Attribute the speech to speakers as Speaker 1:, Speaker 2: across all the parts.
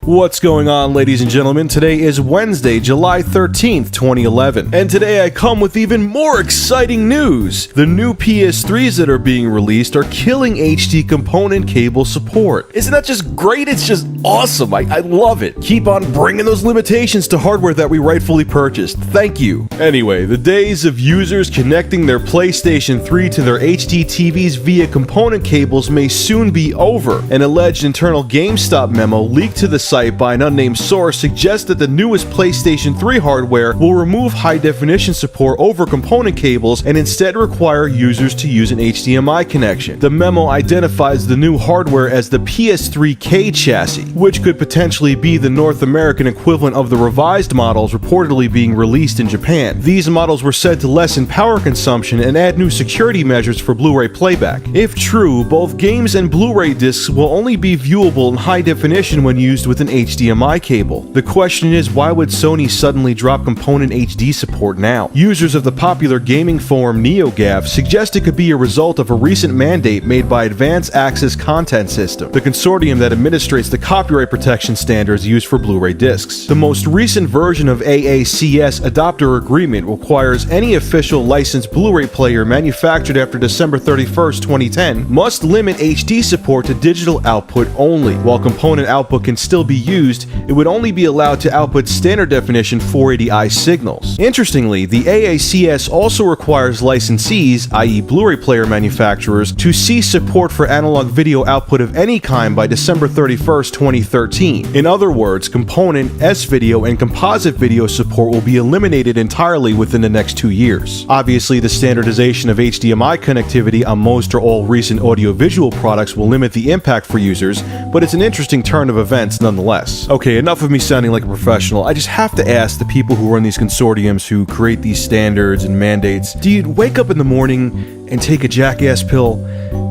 Speaker 1: What's going on, ladies and gentlemen? Today is Wednesday, July 13th, 2011, and today I come with even more exciting news. The new PS3s that are being released are killing HD component cable support. Isn't that just great? It's just awesome. I love it. Keep on bringing those limitations to hardware that we rightfully purchased. Thank you. Anyway, the days of users connecting their PlayStation 3 to their HD TVs via component cables may soon be over. An alleged internal GameStop memo leaked to the site by an unnamed source suggests that the newest PlayStation 3 hardware will remove high-definition support over component cables and instead require users to use an HDMI connection. The memo identifies the new hardware as the PS3K chassis, which could potentially be the North American equivalent of the revised models reportedly being released in Japan. These models were said to lessen power consumption and add new security measures for Blu-ray playback. If true, both games and Blu-ray discs will only be viewable in high definition when used with an HDMI cable. The question is, why would Sony suddenly drop component HD support now? Users of the popular gaming forum NeoGAF suggest it could be a result of a recent mandate made by Advanced Access Content System, the consortium that administrates the copyright protection standards used for Blu-ray discs. The most recent version of AACS adopter agreement requires any official licensed Blu-ray player manufactured after December 31st, 2010 must limit HD support to digital output only. While component output can still be used, it would only be allowed to output standard definition 480i signals. Interestingly, the AACS also requires licensees, i.e. Blu-ray player manufacturers, to cease support for analog video output of any kind by December 31st, 2013. In other words, component, S-video, and composite video support will be eliminated entirely within the next 2 years. Obviously, the standardization of HDMI connectivity on most or all recent audiovisual products will limit the impact for users, but it's an interesting turn of events nonetheless. Okay, enough of me sounding like a professional. I just have to ask the people who run these consortiums who create these standards and mandates, do you wake up in the morning and take a jackass pill?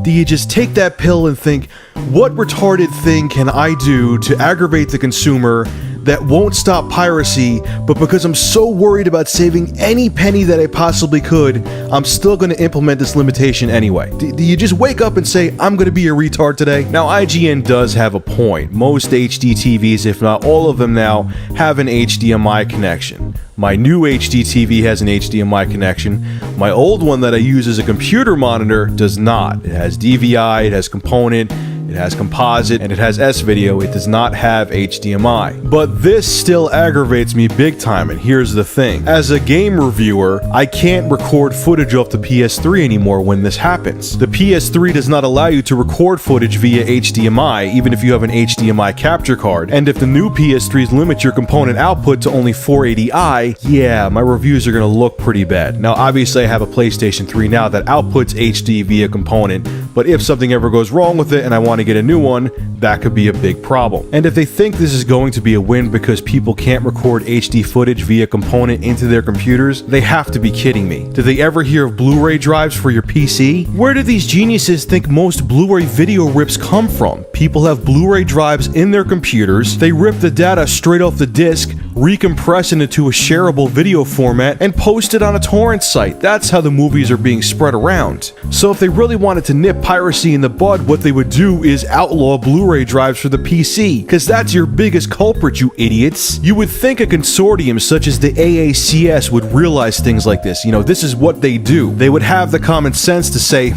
Speaker 1: Do you just take that pill and think, what retarded thing can I do to aggravate the consumer that won't stop piracy, but because I'm so worried about saving any penny that I possibly could, I'm still going to implement this limitation anyway? Do you just wake up and say, I'm going to be a retard today? Now, IGN does have a point. Most HD TVs, if not all of them now, have an HDMI connection. My new HD TV has an HDMI connection. My old one that I use as a computer monitor does not. It has DVI, it has component, it has composite, and it has S-video. It does not have HDMI. But this still aggravates me big time, and here's the thing. As a game reviewer, I can't record footage off the PS3 anymore when this happens. The PS3 does not allow you to record footage via HDMI, even if you have an HDMI capture card. And if the new PS3s limit your component output to only 480i, yeah, my reviews are gonna look pretty bad. Now, obviously I have a PlayStation 3 now that outputs HD via component, but if something ever goes wrong with it and I want to get a new one, that could be a big problem. And if they think this is going to be a win because people can't record HD footage via component into their computers, they have to be kidding me. Did they ever hear of Blu-ray drives for your PC? Where do these geniuses think most Blu-ray video rips come from? People have Blu-ray drives in their computers, they rip the data straight off the disc, recompress it into a shareable video format, and post it on a torrent site. That's how the movies are being spread around. So if they really wanted to nip piracy in the bud, what they would do is outlaw Blu-ray drives for the PC, because that's your biggest culprit, you idiots. You would think a consortium such as the AACS would realize things like this. You know, this is what they do. They would have the common sense to say,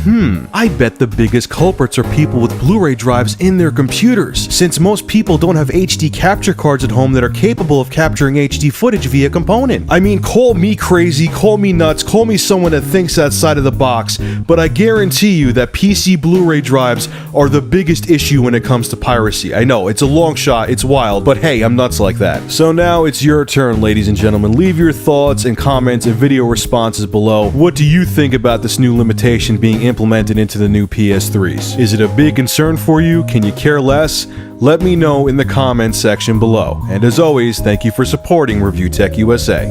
Speaker 1: I bet the biggest culprits are people with Blu-ray drives in their computers, since most people don't have HD capture cards at home that are capable of capturing HD footage via component. I mean, call me crazy, call me nuts, call me someone that thinks outside of the box, but I guarantee you that PC Blu-ray drives are the biggest issue when it comes to piracy. I know, it's a long shot, it's wild, but hey, I'm nuts like that. So now it's your turn, ladies and gentlemen. Leave your thoughts and comments and video responses below. What do you think about this new limitation being implemented into the new PS3s? Is it a big concern for you? Can you care less? Let me know in the comments section below. And as always, thank you for supporting Review Tech USA.